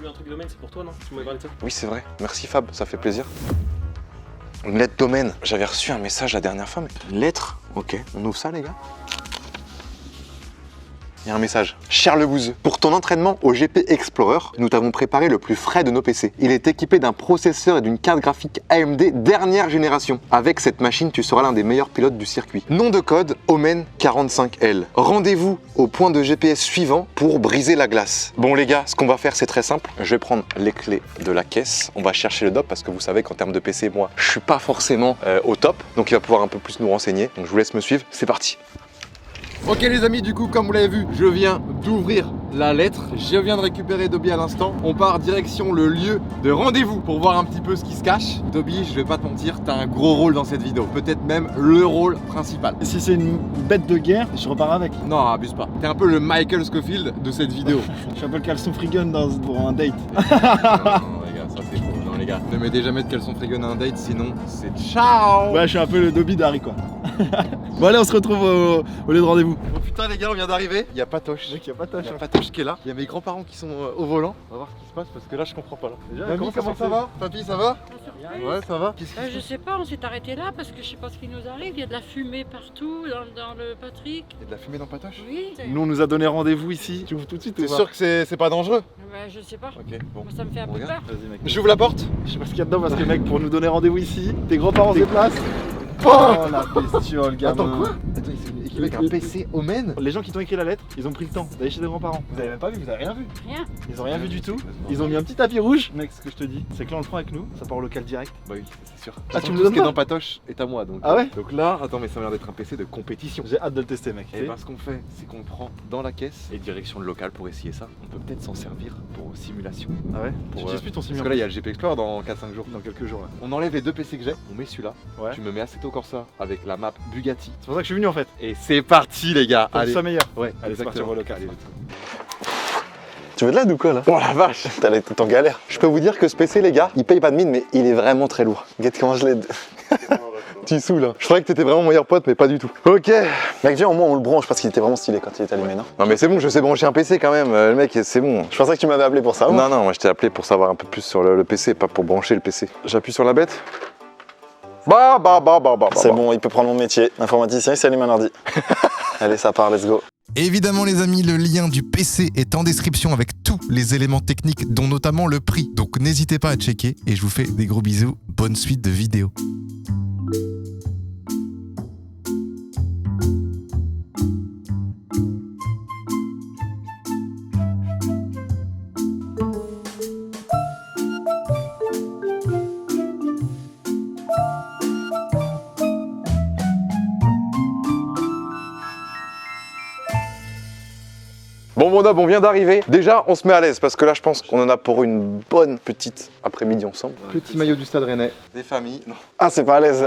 tu veux un truc domaine, c'est pour toi, non? Tu m'avais parlé de ça. Oui, c'est vrai. Merci Fab, ça fait plaisir. Une lettre domaine. J'avais reçu un message la dernière fois, mais... Une lettre? Ok, on ouvre ça les gars. Il y a un message. Cher Lebouze, pour ton entraînement au GP Explorer, nous t'avons préparé le plus frais de nos PC. Il est équipé d'un processeur et d'une carte graphique AMD dernière génération. Avec cette machine, tu seras l'un des meilleurs pilotes du circuit. Nom de code, Omen45L. Rendez-vous au point de GPS suivant pour briser la glace. Bon les gars, ce qu'on va faire, c'est très simple. Je vais prendre les clés de la caisse. On va chercher le DOP parce que vous savez qu'en termes de PC, moi, je suis pas forcément au top. Donc il va pouvoir un peu plus nous renseigner. Donc je vous laisse me suivre. C'est parti. Ok les amis, du coup comme vous l'avez vu, je viens d'ouvrir la lettre, je viens de récupérer Dobby à l'instant. On part direction le lieu de rendez-vous pour voir un petit peu ce qui se cache. Dobby, je vais pas te mentir, t'as un gros rôle dans cette vidéo, peut-être même le rôle principal. Si c'est une bête de guerre, je repars avec. Non, abuse pas, t'es un peu le Michael Scofield de cette vidéo. Je suis un peu le caleçon frigun pour un date. Non, les gars, ça c'est faux. Non les gars, ne mettez jamais de caleçon frigun à un date, sinon c'est ciao. Ouais, je suis un peu le Dobby d'Harry quoi. Bon allez, on se retrouve au lieu de rendez-vous. Oh putain les gars, on vient d'arriver, il y a Patoche. Mec, y a Patoche. Il y a Patoche qui est là, il y a mes grands-parents qui sont au volant. On va voir ce qui se passe parce que là je comprends pas là. Déjà, Mamie, comment ça va? Papy, ça va? Ouais, ça va. Qu'est-ce qui se Je passe? sais pas, on s'est arrêté là parce que je sais pas ce qui nous arrive. Il y a de la fumée partout dans le Patrick. Il y a de la fumée dans Patoche? Oui. Nous on nous a donné rendez-vous ici. Tu ouvres tout de suite ou T'es pas? sûr que c'est pas dangereux? Je sais pas. Ok, bon. Moi, ça me fait un On peu regarde. peur. Vas-y mec. J'ouvre la porte. Je sais pas ce qu'il y a dedans parce que mec, pour nous donner rendez-vous ici, tes grands-parents se déplacent. Oh la bestiole, gamin. Attends quoi? Attends, il s'est équipé avec un PC Omen? Les gens qui t'ont écrit la lettre, ils ont pris le temps d'aller chez des grands-parents. Vous avez même pas vu, vous avez rien vu. Rien. Ils ont rien vu du tout. Ils ont mis un petit tapis rouge. Mec, ce que je te dis, c'est que là on le prend avec nous, ça part au local direct. Bah oui, c'est sûr. Ah, tu me Tout le ce qui est donnes dans Patoche est à moi donc. Ah ouais? Donc là, attends, mais ça m'a l'air d'être un PC de compétition. J'ai hâte de le tester mec. Et ben ce qu'on fait, c'est qu'on le prend dans la caisse et direction le local pour essayer ça. On peut peut-être s'en servir pour simulation. Ah ouais? Pour, Tu utilises plus ton Parce simulateur que là, il y a le GP Explorer dans 4-5 jours. dans quelques jours là. On enlève les deux PC que j'ai, on met celui-là. Ouais. Tu me mets Assetto Corsa avec la map Bugatti. C'est pour ça que je suis venu en fait. Et c'est parti les gars. Pour que ce soit meilleur. Ouais, Allez, c'est parti, on va au local. Allez, Tu veux de l'aide ou quoi là? oh la vache. T'es en galère. Je peux vous dire que ce PC les gars, il paye pas de mine mais il est vraiment très lourd. Regarde comment je l'aide. Tu saoules là. Je croyais que t'étais vraiment mon meilleur pote mais pas du tout. Ok. Mec, viens au moins on le branche parce qu'il était vraiment stylé quand il est allumé, non? Non mais c'est bon, je sais brancher un PC quand même. Le mec, c'est bon. Je pensais que tu m'avais appelé pour ça. moi. Non, moi je t'ai appelé pour savoir un peu plus sur le PC, pas pour brancher le PC. J'appuie sur la bête. C'est bon, il peut prendre mon métier. Informaticien, il s'allume un ordi. Allez, ça part, let's go. Évidemment les amis, le lien du PC est en description avec tous les éléments techniques, dont notamment le prix. Donc n'hésitez pas à checker et je vous fais des gros bisous. Bonne suite de vidéos. Bon mon homme, on vient d'arriver. Déjà, on se met à l'aise parce que là, je pense qu'on en a pour une bonne petite après-midi ensemble. Petit maillot du Stade Rennais. Des familles. Non. Ah, c'est pas à l'aise.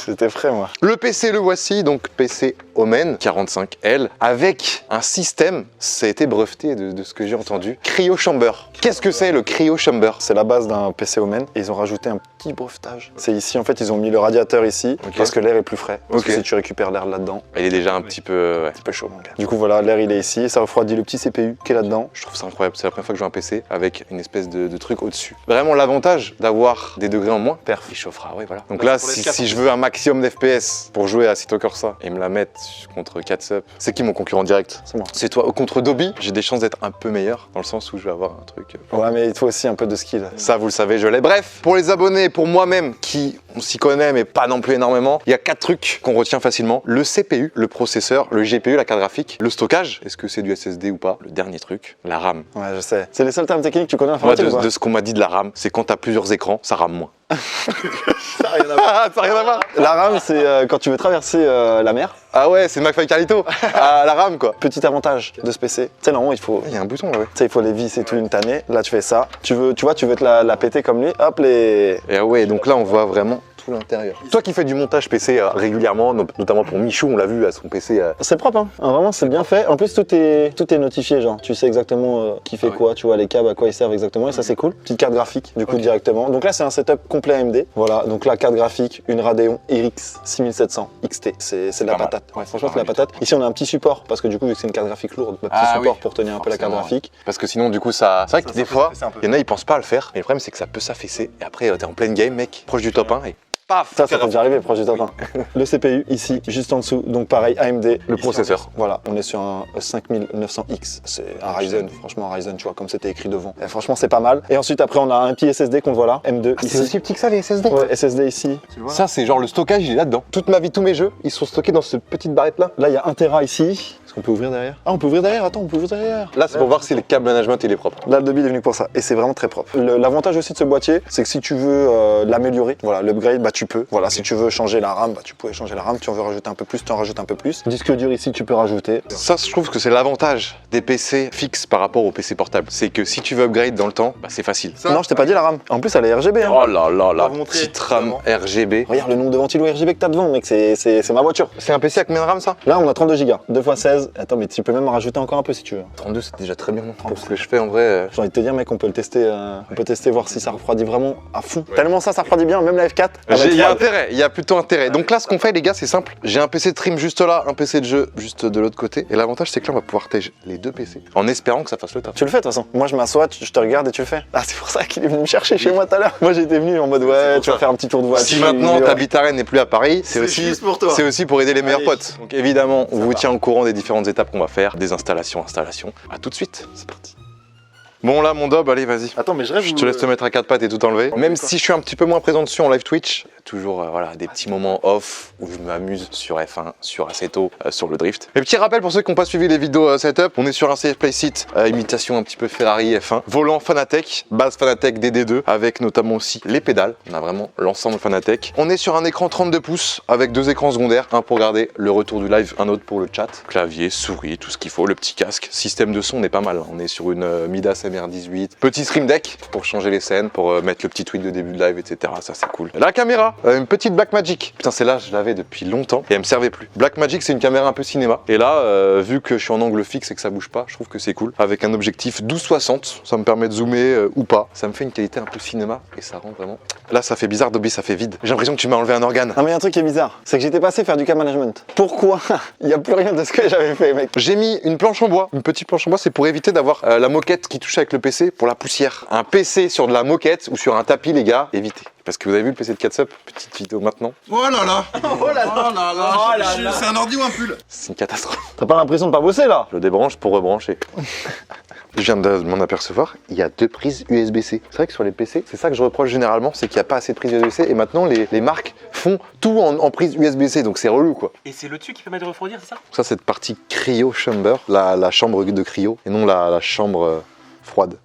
J'étais frais, moi. Le PC, le voici, donc PC Omen 45L avec un système, ça a été breveté de ce que j'ai entendu, Cryo Chamber. Qu'est-ce que c'est le Cryo Chamber? C'est la base d'un PC Omen et ils ont rajouté un petit brevetage. C'est ici, en fait, ils ont mis le radiateur ici parce que l'air est plus frais. Parce que si tu récupères l'air là-dedans, Il est déjà un petit peu... c'est un peu chaud, mon gars. Du coup, voilà, l'air il est ici, ça refroidit le petit CPU qui est là-dedans. Je trouve ça incroyable, c'est la première fois que je vois un PC avec une espèce de truc au-dessus. Vraiment l'avantage d'avoir des degrés en moins, perf, il chauffera, ouais voilà. Donc là, si je veux un maximum d'FPS pour jouer à Assetto Corsa et me la mettre contre 4 sub, c'est qui mon concurrent direct? C'est moi. C'est toi. Contre Dobby, j'ai des chances d'être un peu meilleur, dans le sens où je vais avoir un truc... Ouais, mais il faut aussi un peu de skill. Ça, vous le savez, je l'ai. Bref, pour les abonnés, pour moi-même, qui on s'y connaît, mais pas non plus énormément, il y a 4 trucs qu'on retient facilement. Le CPU, le processeur, le GPU, la carte graphique, le stockage, est-ce que c'est du SSD ou pas? Le dernier truc, la RAM. Ouais, je sais. C'est les seuls termes techniques que tu connais en Moi, informatique ou pas? de ce qu'on m'a dit de la RAM, c'est quand t'as plusieurs écrans, ça rame moins. Ça n'a rien à voir. Ça n'a rien à voir. La RAM, c'est quand tu veux traverser la mer. Ah ouais, c'est McFly Carlito. Ah, la RAM, quoi. Petit avantage de ce PC. Tu sais, normalement, il faut... Il y a un bouton, là, ouais. Tu sais, il faut les vis et tout, une tannée. Là, tu fais ça. Tu vois, tu veux te la péter comme lui. Hop, les... Et ouais, donc là, on voit vraiment tout l'intérieur. Toi qui fais du montage PC régulièrement, notamment pour Michou, on l'a vu à son PC. C'est propre, hein. Vraiment, c'est bien fait. En plus, tout est notifié, genre. Tu sais exactement qui fait quoi, tu vois, les câbles, à quoi ils servent exactement. Et ça, c'est cool. Petite carte graphique, du coup, directement. Donc là, c'est un setup complet AMD. Voilà, donc la carte graphique, une Radeon RX 6700 XT. C'est de la patate. Ouais, franchement, c'est de la patate. Ici, on a un petit support, parce que du coup, vu que c'est une carte graphique lourde, un petit support pour tenir un peu la carte graphique. Parce que sinon, du coup, ça. C'est vrai que des fois, il y en a, ils pensent pas à le faire. Mais le problème, c'est que ça peut s'affaisser. Et après, t'es en pleine game, mec, proche du top 1 et paf. Ça peut déjà arriver, proche du top 1. Le CPU, ici, juste en dessous. Donc pareil, AMD. Le processeur. Voilà, on est sur un 5900X. C'est un Ryzen, franchement, un Ryzen, tu vois, comme c'était écrit devant. Et franchement, c'est pas mal. Et ensuite, après, on a un petit SSD qu'on voit là, M2 ici. C'est aussi petit que ça, les SSD. Ouais, SSD ici. Ça, c'est genre le stockage, il est là-dedans. Toute ma vie, tous mes jeux, ils sont stockés dans cette petite barrette là. Là, il y a 1 Tera ici. Est-ce qu'on peut ouvrir derrière? Ah, on peut ouvrir derrière, attends, on peut ouvrir derrière. Là, c'est pour voir si le câble management il est propre. Là, le devis est venu pour ça, et c'est vraiment très propre. L'avantage aussi de ce boîtier, c'est que si tu veux l'améliorer, voilà, l'upgrade, bah tu peux. Voilà, si tu veux changer la RAM, bah tu peux changer la RAM. Si tu en veux rajouter un peu plus, tu en rajoutes un peu plus. Disque dur ici, tu peux rajouter. Ça, je trouve que c'est l'avantage des PC fixes par rapport aux PC portables. C'est que si tu veux upgrade dans le temps, bah c'est facile. Non, je t'ai pas dit la RAM. En plus, elle est RGB. Hein. Oh là là là, vous montrer, petite RAM RGB. Regarde le nombre de ventilos RGB que t'as devant, mec, c'est ma voiture. C'est un PC avec combien de RAM ça? Là, on a 32 Go, 2 x 16. Attends, mais tu peux même en rajouter encore un peu si tu veux. 32, c'est déjà très bien. Pour ce que je fais en vrai. J'ai envie de te dire, mec, on peut le tester, voir si ça refroidit vraiment à fond. Tellement ça refroidit bien, même la F4. Il y a intérêt, il y a plutôt intérêt. Donc là, ce qu'on fait, les gars, c'est simple. J'ai un PC de trim juste là, un PC de jeu juste de l'autre côté. Et l'avantage, c'est que là, on va pouvoir tège les deux PC en espérant que ça fasse le taf. Tu le fais de toute façon. Moi, je m'assois, je te regarde et tu le fais. Ah, c'est pour ça qu'il est venu me chercher chez moi tout à l'heure. Moi, j'étais venu en mode ouais, tu vas faire un petit tour de voiture. Si maintenant t'habites à Rennes et plus à Paris, c'est aussi pour aider les meilleurs potes. Donc évidemment, on vous tient au courant des différentes étapes qu'on va faire, des installations. À tout de suite, c'est parti. Bon là mon dob, allez vas-y. Attends, mais je rêve. Je te laisse te mettre à quatre pattes et tout enlever. Même si je suis un petit peu moins présent dessus en live Twitch, il y a toujours voilà, des petits moments off où je m'amuse sur F1, sur Assetto, sur le drift. Et petit rappel pour ceux qui n'ont pas suivi les vidéos setup, on est sur un safe play seat, imitation un petit peu Ferrari F1, volant Fanatec, base Fanatec DD2, avec notamment aussi les pédales. On a vraiment l'ensemble Fanatec. On est sur un écran 32 pouces avec deux écrans secondaires, un pour regarder le retour du live, un autre pour le chat. Clavier, souris, tout ce qu'il faut, le petit casque. Système de son, on est pas mal. On est sur une Midas MR18. Petit Stream Deck pour changer les scènes, pour mettre le petit tweet de début de live, etc. Ça c'est cool. La caméra, une petite Blackmagic. Putain, celle-là, je l'avais depuis longtemps et elle me servait plus. Blackmagic, c'est une caméra un peu cinéma. Et là, vu que je suis en angle fixe et que ça bouge pas, je trouve que c'est cool. Avec un objectif 12-60, ça me permet de zoomer ou pas. Ça me fait une qualité un peu cinéma et ça rend vraiment. Là, ça fait bizarre, Dobby, ça fait vide. J'ai l'impression que tu m'as enlevé un organe. Non, mais il y a un truc qui est bizarre, c'est que j'étais passé faire du cam management. Pourquoi il n'y a plus rien de ce que j'avais fait, mec? J'ai mis une planche en bois, une petite planche en bois, c'est pour éviter d'avoir la moquette qui touche avec le PC pour la poussière. Un PC sur de la moquette ou sur un tapis, les gars, évitez. Parce que vous avez vu le PC de Catsup, petite vidéo maintenant. Oh là là. Oh là là. C'est un ordi ou un pull? C'est une catastrophe. T'as pas l'impression de pas bosser là? Je le débranche pour rebrancher. Je viens de m'en apercevoir, il y a deux prises USB-C. C'est vrai que sur les PC, c'est ça que je reproche généralement, c'est qu'il n'y a pas assez de prises USB-C et maintenant les marques font tout en prise USB-C, donc c'est relou quoi. Et c'est le dessus qui permet de refroidir, c'est ça? Ça, cette partie cryo chamber, la chambre de cryo, et non la chambre froide.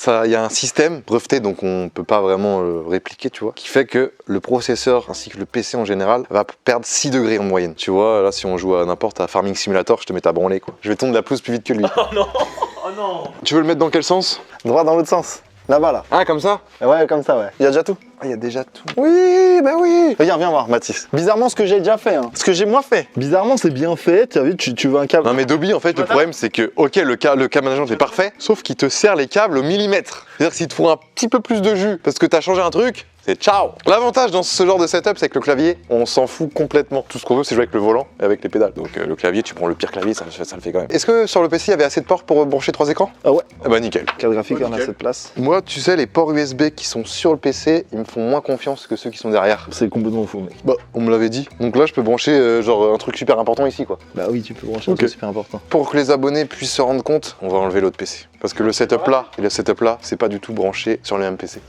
Il y a un système breveté, donc on peut pas vraiment le répliquer, tu vois, qui fait que le processeur ainsi que le PC en général va perdre 6 degrés en moyenne. Tu vois, là si on joue à n'importe à Farming Simulator, je te mets à branler quoi. Je vais tondre la pelouse plus vite que lui. Oh non. Oh non. Tu veux le mettre dans quel sens? Droit dans l'autre sens. Là-bas, là. Ah, comme ça? Ouais, comme ça, ouais. Il y a déjà tout. Ah, il y a déjà tout. Oui, bah oui. Regarde, viens voir, Mathis. Bizarrement, ce que j'ai déjà fait, hein. Ce que j'ai moins fait. Bizarrement, c'est bien fait. Tu as vu, tu veux un câble. Non, mais Dobby, en fait, le problème, c'est que, ok, le câble management est parfait, sauf qu'il te serre les câbles au millimètre. C'est-à-dire que s'il te faut un petit peu plus de jus parce que t'as changé un truc, c'est ciao. L'avantage dans ce genre de setup, c'est que le clavier, on s'en fout complètement. Tout ce qu'on veut, c'est jouer avec le volant et avec les pédales. Donc le clavier, tu prends le pire clavier, ça le fait quand même. Est-ce que sur le PC, il y avait assez de ports pour brancher 3 écrans? Ah ouais. Ah bah nickel. Carte graphique, on a cette place. Moi, tu sais, les ports USB qui sont sur le PC, ils me font moins confiance que ceux qui sont derrière. C'est complètement fou, mec. Bah, on me l'avait dit. Donc là, je peux brancher genre un truc super important ici, quoi. Bah oui, tu peux brancher un truc super important. Pour que les abonnés puissent se rendre compte, on va enlever l'autre PC. Parce que le setup là et le setup là, c'est pas du tout branché sur le même PC.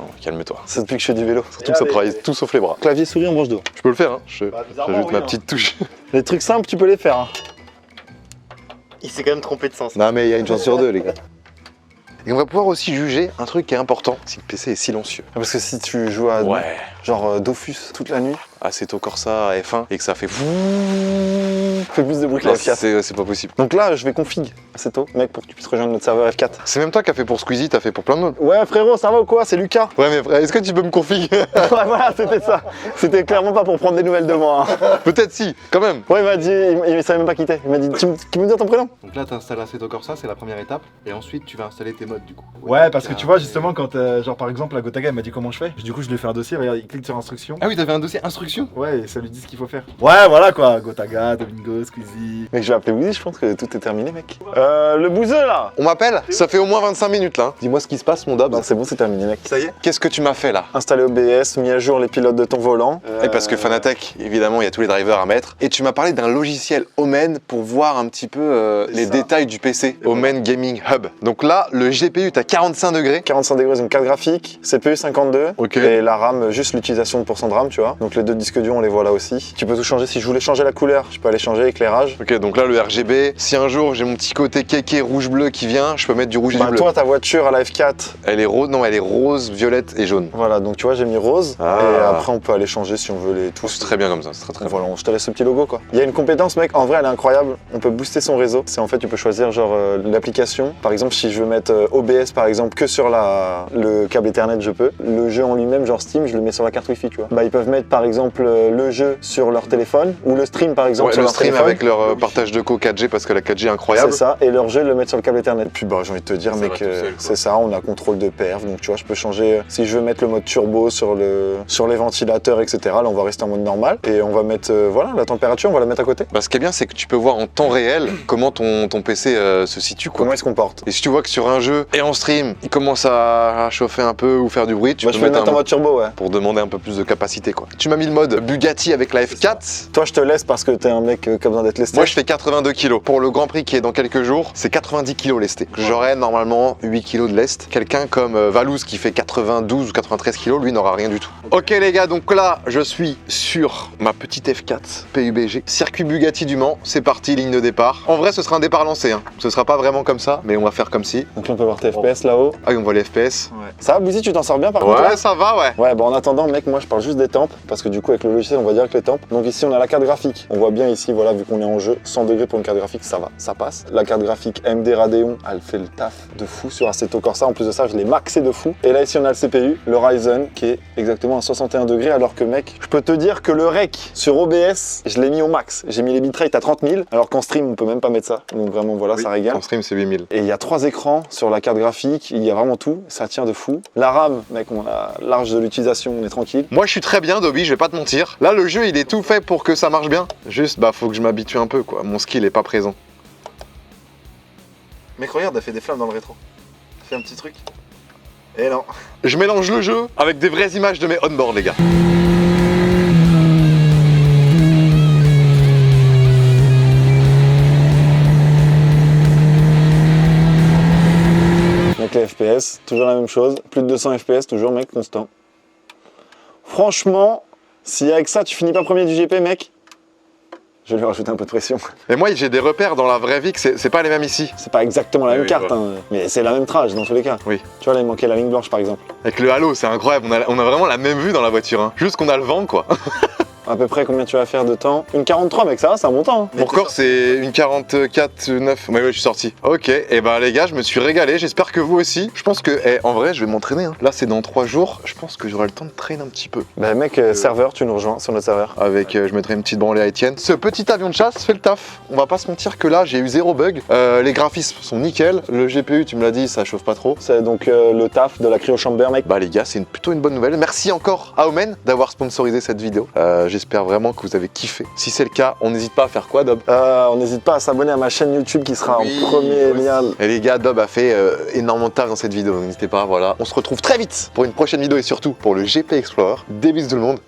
Oh, calme-toi. C'est depuis que je fais du vélo. Surtout que ça travaille tout sauf les bras. Clavier souris en branche d'eau. Je peux le faire, hein. J'ajoute ma petite touche. Les trucs simples, tu peux les faire. Hein. Il s'est quand même trompé de sens. Non mais il y a une chance sur deux, les gars. Et on va pouvoir aussi juger un truc qui est important, si le PC est silencieux. Parce que si tu joues à... Ouais. genre Dofus toute la nuit. Assetto Corsa F1 et que ça fait Fait plus de bruit que la F4. c'est pas possible. Donc là, je vais config Assetto, mec, pour que tu puisses rejoindre notre serveur F4. C'est même toi qui as fait pour Squeezie, t'as fait pour plein de monde. Ouais, frérot, ça va ou quoi? C'est Lucas. Ouais, mais frère, est-ce que tu peux me config? Ouais, voilà, c'était ça. C'était clairement pas pour prendre des nouvelles de moi. Hein. Peut-être si, quand même. Ouais, il m'a dit, il savait même pas quitter. Il m'a dit, tu me dis ton prénom? Donc là, tu installes Assetto Corsa, c'est la première étape. Et ensuite, tu vas installer tes modes du coup. Ouais, parce que tu vois, justement, quand, genre par exemple, la Gotaga, elle m'a dit comment je fais. Du coup, je lui ai fait un dossier, regarde, il clique sur instruction. Ah oui, t'avais un dossier instruction. Ouais, et ça lui dit ce qu'il faut faire. Ouais, voilà quoi, Gotaga, Domingo, Squeezie. Mec, je vais appeler Wheezy, je pense que tout est terminé, mec. Le bouseux là. On m'appelle? Ça fait au moins 25 minutes là. Dis-moi ce qui se passe, mon Dob. Non, c'est bon, c'est terminé, mec. Ça y est. Qu'est-ce que tu m'as fait là? Installé OBS, mis à jour les pilotes de ton volant. Et parce que Fanatec, évidemment, il y a tous les drivers à mettre. Et tu m'as parlé d'un logiciel Omen pour voir un petit peu les détails du PC. Omen Gaming Hub. Donc là, le GPU est à 45 degrés. 45 degrés, donc carte graphique, CPU 52. Ok. Et la RAM, juste l'utilisation de % de RAM, tu vois. Donc les deux disques durs, on les voit là aussi. Tu peux tout changer. Si je voulais changer la couleur, je peux aller changer l'éclairage. Ok, donc là, le RGB. Si un jour j'ai mon petit côté kéké rouge-bleu qui vient, je peux mettre du rouge et du Bah, bleu. toi, ta voiture à la F4, Elle est rose, non, elle est rose, violette et jaune. voilà, donc tu vois, j'ai mis rose. Ah. Et après, on peut aller changer si on veut les tous. C'est très bien comme ça, c'est très très bien. Voilà, je te laisse ce petit logo quoi. Il y a une compétence mec, en vrai elle est incroyable, on peut booster son réseau. C'est en fait tu peux choisir genre l'application. Par exemple si je veux mettre OBS par exemple que sur le câble Ethernet je peux. Le jeu en lui-même genre Steam je le mets sur la carte Wi-Fi tu vois. Bah ils peuvent mettre par exemple le jeu sur leur téléphone ou le stream par exemple Ouais, sur le leur stream téléphone. avec leur partage de co 4G parce que la 4G est incroyable. C'est ça, et leur jeu le mettre sur le câble Ethernet. Puis bah j'ai envie de te dire Ça mec, va tout seul, quoi. c'est ça, on a contrôle de perf, donc tu vois je peux changer, si je veux mettre le mode turbo sur les ventilateurs etc, là on va rester en mode normal, et on va mettre, voilà la température on va la mettre à côté. Bah, ce qui est bien, c'est que tu peux voir en temps réel comment ton PC se situe quoi. Comment il se comporte. Et si tu vois que sur un jeu et en stream, il commence à chauffer un peu ou faire du bruit, tu Bah peux je peux le mettre mettre en un mode turbo ouais. pour demander un peu plus de capacité quoi. Tu m'as mis le mode Bugatti avec la F4. Toi, je te laisse parce que t'es un mec qui a besoin d'être lesté. Moi je fais 82 kg. Pour le Grand Prix qui est dans quelques jours, c'est 90 kg lesté. J'aurai normalement 8 kg de lest. Quelqu'un comme Valouz qui fait 92 ou 93 kg, lui n'aura rien du tout. Ok les gars, donc là je suis sur ma petite F4 PUBG. Circuit Bugatti du Mans, c'est parti, ligne de départ. En vrai ce sera un départ lancé, hein. Ce sera pas vraiment comme ça, mais on va faire comme si. Donc là, on peut voir tes FPS là-haut. Ah oui, on voit les FPS. Ça va, Bouzy, tu t'en sors bien par contre Ouais, là ça va, ouais. Ouais, bon en attendant, mec, moi je parle juste des tempes parce que du coup, avec le logiciel, on va dire que les tempes. Donc ici, on a la carte graphique. On voit bien ici, voilà, vu qu'on est en jeu, 100 degrés pour une carte graphique, ça va, ça passe. La carte graphique AMD Radeon, elle fait le taf de fou sur Assetto Corsa. En plus de ça, je l'ai maxé de fou. Et là, ici, on a le CPU, le Ryzen, qui est exactement à 61 degrés, alors que, mec, je peux te dire que le rec sur OBS, je l'ai mis au max. J'ai mis les bitrates à 30 000, alors qu'en stream, on peut même pas mettre ça. Donc vraiment, voilà, ça régale. En stream c'est 8000. Et il y a 3 écrans sur la carte graphique, il y a vraiment tout, ça tient de fou. La RAM, mec, on a large de l'utilisation, on est tranquille. Moi je suis très bien Dobby, je vais pas te mentir. Là le jeu il est tout fait pour que ça marche bien. Juste bah faut que je m'habitue un peu quoi, mon skill est pas présent. Mec, regarde, elle fait des flammes dans le rétro. Elle fait un petit truc. Et non. Je mélange le jeu avec des vraies images de mes on-board les gars. Donc les FPS, toujours la même chose, plus de 200 FPS, toujours mec, constant. Franchement, si avec ça tu finis pas premier du GP mec, je vais lui rajouter un peu de pression. Et moi j'ai des repères dans la vraie vie que c'est pas les mêmes ici. C'est pas exactement la même Oui, carte, ouais. hein, mais c'est la même trage dans tous les cas. Oui. Tu vois là il manquait la ligne blanche par exemple. Avec le halo c'est incroyable, on a vraiment la même vue dans la voiture. Hein. Juste qu'on a le vent quoi. À peu près combien tu vas faire de temps? Une 43 mec, ça va, c'est un bon temps. Hein. Mon record c'est une 44,9. Ouais, je suis sorti. Ok, et ben les gars, je me suis régalé. J'espère que vous aussi. Je pense que, en vrai, je vais m'entraîner. Hein. Là, c'est dans 3 jours. Je pense que j'aurai le temps de traîner un petit peu. Bah mec, serveur, tu nous rejoins sur notre serveur. Avec, je mettrai une petite branlée à Etienne. Ce petit avion de chasse fait le taf. On va pas se mentir que là, j'ai eu 0 bug. Les graphismes sont nickel. Le GPU, tu me l'as dit, ça chauffe pas trop. C'est donc le taf de la cryo chamber mec. Bah les gars, c'est plutôt une bonne nouvelle. Merci encore à Omen d'avoir sponsorisé cette vidéo. J'espère vraiment que vous avez kiffé. Si c'est le cas, on n'hésite pas à faire quoi, Dob? On n'hésite pas à s'abonner à ma chaîne YouTube qui sera Oui, en premier lien. Et les gars, Dob a fait énormément de taf dans cette vidéo. N'hésitez pas, voilà. On se retrouve très vite pour une prochaine vidéo et surtout pour le GP Explorer. Des bisous tout le monde.